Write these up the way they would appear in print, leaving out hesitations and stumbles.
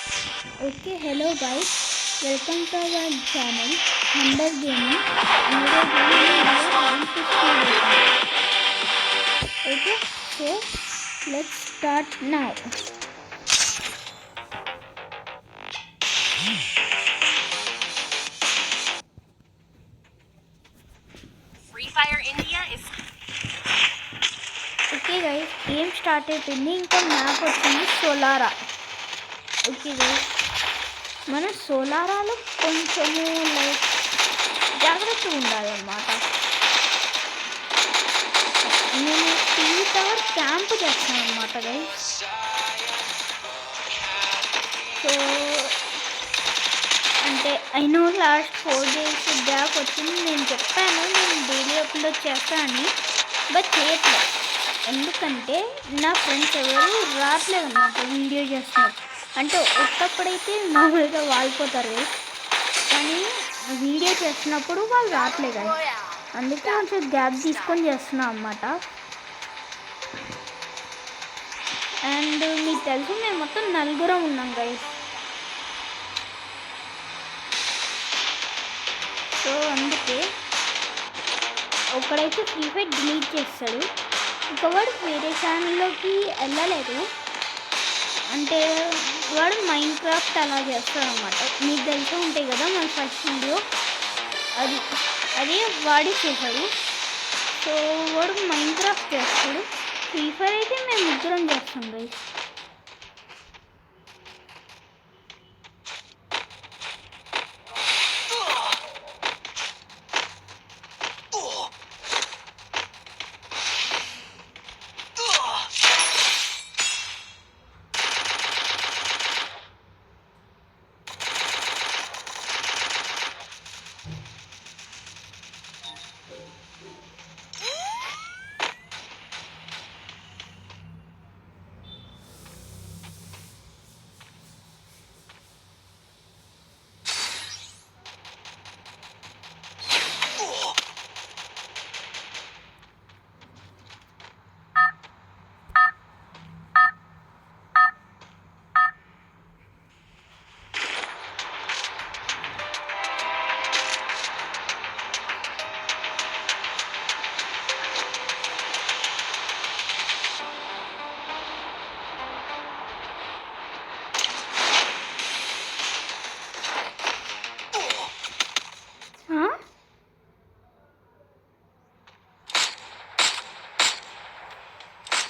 Okay, hello guys, welcome to our channel Thunder Gaming. Okay, so let's start now. Free Fire India is okay guys, game start అయిపోయింది. ఇంకా map వచ్చింది Solara. Okay guys, మన సోలారాలో కొంచెము like జాగ్రత్తగా ఉండాలన్నమాట. నేను TV tower camp చేస్తాను అనమాట గైస్. సో అంటే అయినో లాస్ట్ 4 days గ్యాప్ వచ్చింది. నేను చెప్పాను నేను డైలీ అప్లోడ్ చేస్తానని, బట్ చేయట్లేదు. ఎందుకంటే నా ఫ్రెండ్స్ ఎవరు రావట్లేదు అన్నమాట వీడియో చేస్తున్నారు. అంటే ఒక్కప్పుడైతే మామూలుగా వాలిపోతారు, కానీ వీడియో చేస్తున్నప్పుడు వాళ్ళు రావట్లేదు. అందుకే కొంచెం గ్యాప్ తీసుకొని చేస్తున్నాం అన్నమాట. అండ్ మీకు తెలుసు మేము మొత్తం 4 ఉన్నాం గైస్. సో అందుకే ఒకడైతే ఫ్రీ ఫైర్ డిలీట్ చేస్తాడు, ఇంకొకడు వేరే ఛానల్లోకి వెళ్ళలేదు. అంటే వాడు మైండ్ క్రాఫ్ట్ అలా చేస్తాడు అన్నమాట. మీకు తెలిసే ఉంటాయి కదా మన ఫస్ట్ వీడియో, అదే వాడే చేశాడు. సో వాడు మైండ్ క్రాఫ్ట్ చేస్తాడు. ఫ్రీ ఫైర్ అయితే మేము 3 చేస్తాం గైస్.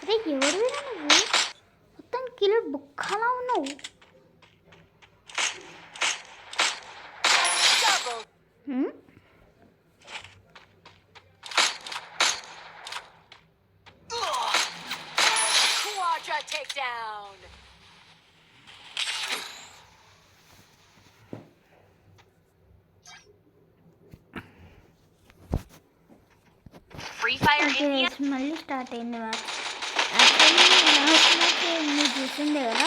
అరే ఎవరు నువ్వు? మొత్తం కిలో బుక్కలా ఉన్నావు. Quadra takedown. Free Fire India మళ్ళీ స్టార్ట్ అయింది మ్యాచ్. యాక్చువల్లీ మీరు చూసిందే కదా.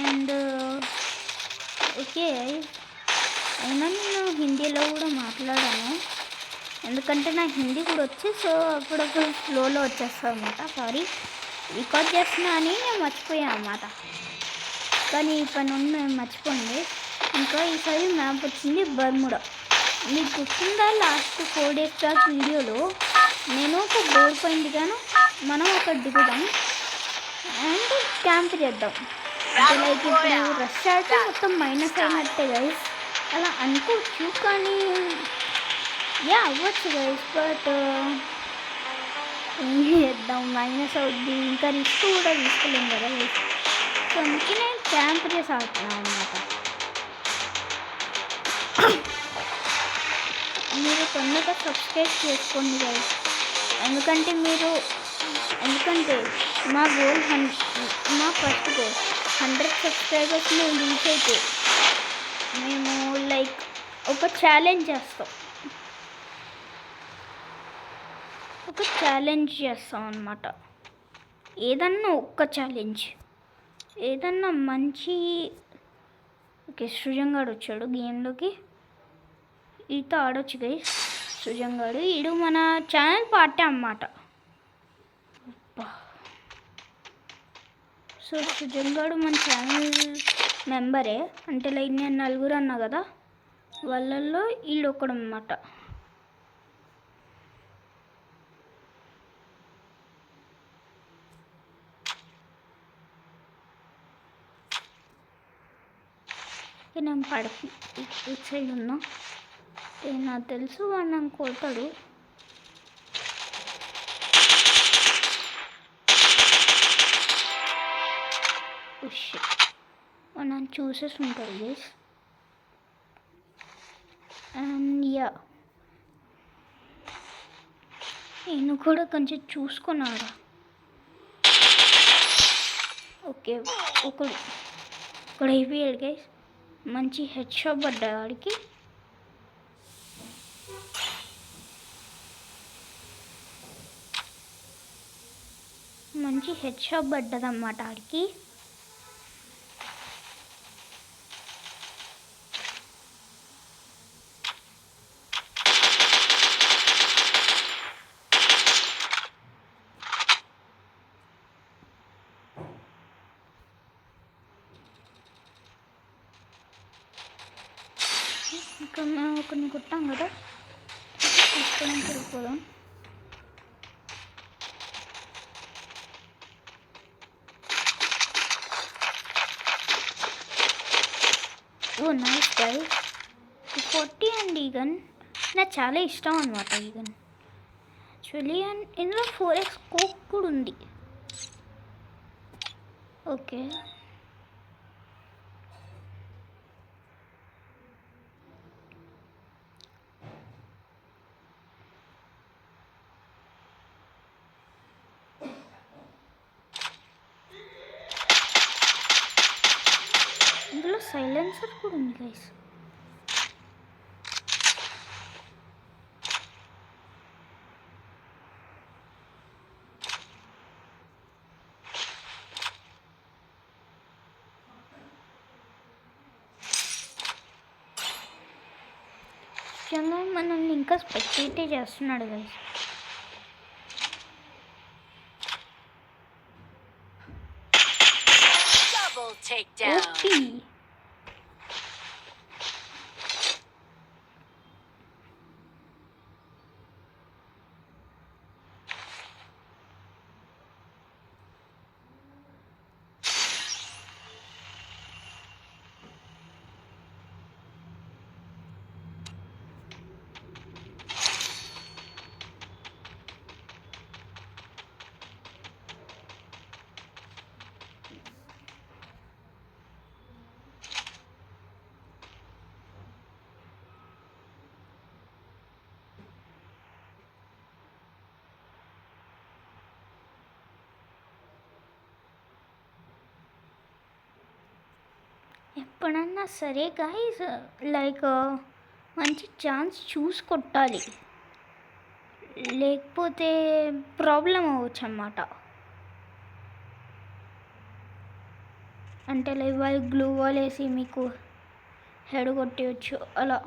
అండ్ ఓకే, అయినా నేను హిందీలో కూడా మాట్లాడాను, ఎందుకంటే నాకు హిందీ కూడా వచ్చి. సో అప్పుడప్పుడు స్లోలో వచ్చేస్తాను అన్నమాట. సారీ, రికార్డ్ చేస్తున్నా అని నేను మర్చిపోయాను అన్నమాట. కానీ ఈ పని నుండి మేము మర్చిపోయింది. ఇంకా ఈసారి మ్యాప్ వచ్చింది బర్ముడా. మీకు గుర్తుందా లాస్ట్ 4 days బ్యాక్ వీడియోలో నేను ఒక బోర్డు పాయింట్ గాను మనం ఒక దిగుదాం అండ్ క్యాంప్ చేద్దాం. అంటే లైక్ ఇప్పుడు రష్ అయితే మొత్తం మైనస్ అయినట్టే గైస్ అలా అనుకోవచ్చు, కానీ యా అవ్వచ్చు గైస్. బట్ ఏం చేద్దాం, మైనస్ అవుద్ది, ఇంకా రిస్క్ కూడా తీసుకోలేం కదా గైస్. సో అందుకే నేను క్యాంప్ చేసి ఆడుతున్నాను అన్నమాట. మీరు తొందరగా సబ్స్క్రైబ్ చేసుకోండి గైస్, ఎందుకంటే మా గోల్ మా ఫస్ట్ గోల్ 100 సబ్స్క్రైబర్స్ మేము రీచ్ అయితే మేము లైక్ ఒక ఛాలెంజ్ చేస్తాం అన్నమాట. ఏదన్నా ఒక్క ఛాలెంజ్, ఏదన్నా మంచి. ఓకే, సృజంగాడు వచ్చాడు గేమ్లోకి. ఈతో ఆడొచ్చు గైస్. సృజంగాడు ఈడు మన ఛానల్ పార్టీ అన్నమాట. సో సుజన్ గారు మన ఛానల్ మెంబరే, అంటే లైక్ నేను నలుగురు అన్నా కదా, వాళ్ళల్లో వీళ్ళు ఒకడు అన్నమాట. నేను పడకి ఇటు సైడ్ ఉన్నా, నాకు తెలుసు వాడు నన్ను కొడతాడు. వాడు నన్ను చూసేసి ఉంటాడు గైస్. అండ్ యా, నేను కూడా కొంచెం చూసుకున్నాడా. ఓకే, ఒకడు అయిపోయాడు గైస్. మంచి హెడ్ షాట్ పడ్డా వాడికి. మంచి హెడ్ షాట్ పడ్డదన్నమాట ఆడికి. ఇంకా మేము ఒకరిని కుట్టాం కదా, తీసుకొని తిరిగిపోదాం. ఓ నైస్ గైస్. 40 అండ్ ఈ గన్ నాకు చాలా ఇష్టం అనమాట. ఈ గన్ యాక్చువల్లీ అండ్ ఇందులో 4x స్కోప్ కూడా ఉంది. ఓకే, ఇందులో సైలెన్సర్ కూడా ఉంది గైస్. ముఖ్యంగా మనల్ని ఇంకా స్పెక్టేటే చేస్తున్నాడు గైస్. Double takedown. ఓపీ. ఎప్పుడన్నా సరే గైస్, లైక్ మంచి ఛాన్స్ చూసి కొట్టాలి, లేకపోతే ప్రాబ్లం అవ్వచ్చు అన్నమాట. అంటే లైక్ వాళ్ళు గ్లూ వాల్ వేసి మీకు హెడ్ కొట్టేయచ్చు అలా.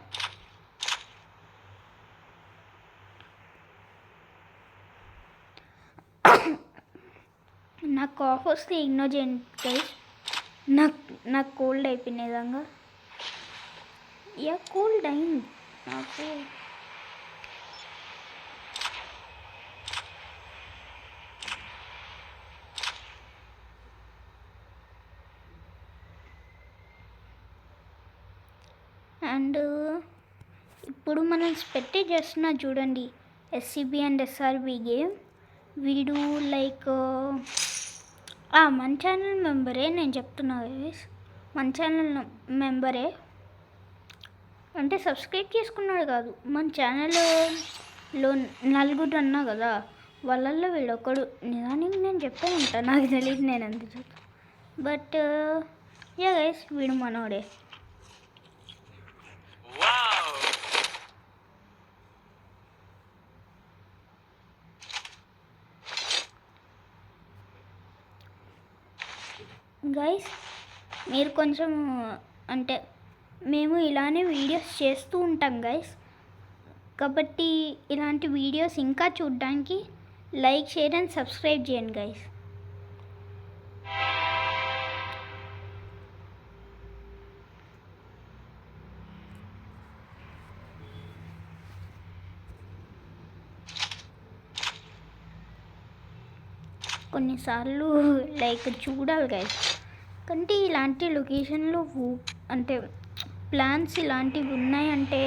నాకు కాఫ్ వస్తే ఇగ్నోర్ చేయండి గైస్. నాకు కోల్డ్ అయిపోయిన విధంగా. యా, కోల్డ్ అయింది నాకు. అండ్ ఇప్పుడు మనం స్పెట్టే చేస్తున్నా చూడండి, SCB అండ్ SRB గేమ్. వీడు లైక్ మన ఛానల్ మెంబరే, నేను చెప్తున్నా గైస్, మన ఛానల్ మెంబరే. అంటే సబ్స్క్రైబ్ చేసుకున్నాడు కాదు, మన ఛానల్లో నలుగురు అన్నా కదా, వాళ్ళల్లో వీడొకడు. నిజానికి నేను చెప్పే ఉంటాను, నాకు తెలియదు నేను ఎంత చెప్తాను. బట్ యా గైస్, వీడు మనోడే. గైస్ మీరు కొంచెం అంటే మేము ఇలానే వీడియోస్ చేస్తూ ఉంటాం గైస్, కాబట్టి ఇలాంటి వీడియోస్ ఇంకా చూడడానికి లైక్, షేర్ అండ్ సబ్స్క్రైబ్ చేయండి గైస్. కొన్నిసార్లు లైక్ చూడాలి గైస్. కంటే ఇలాంటి లొకేషన్లో అంటే ప్లాన్స్ ఇలాంటివి ఉన్నాయంటే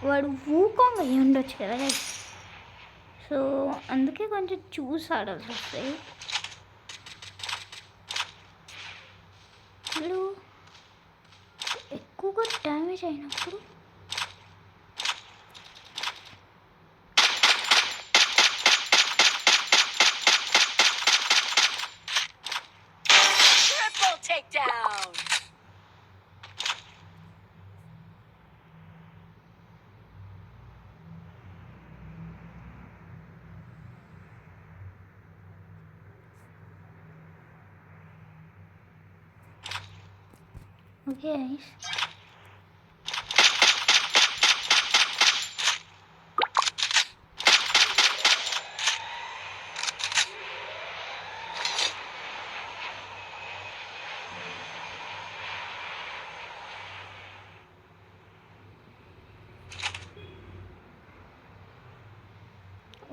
వాడు ఊకోంగ్ అయ్యి ఉండొచ్చు కదా గైస్. సో అందుకే కొంచెం చూసి ఆడాల్సి వస్తాయి. వాళ్ళు ఎక్కువగా డ్యామేజ్ అయినప్పుడు Triple takedown. Okay guys.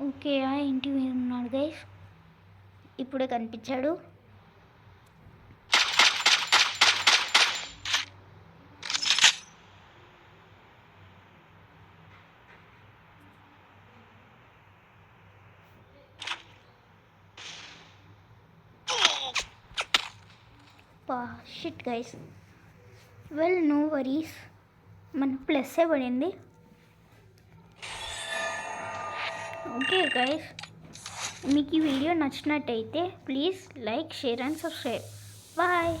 Okay ఆ ఇంటి మీద ఉన్నాడు గైస్. ఇప్పుడే కనిపించాడు. Shit guys. Well no worries, మన ప్లస్సే పడింది. ఓకే గైస్, మీకు ఈ వీడియో నచ్చినట్టయితే please like, share and subscribe. Bye.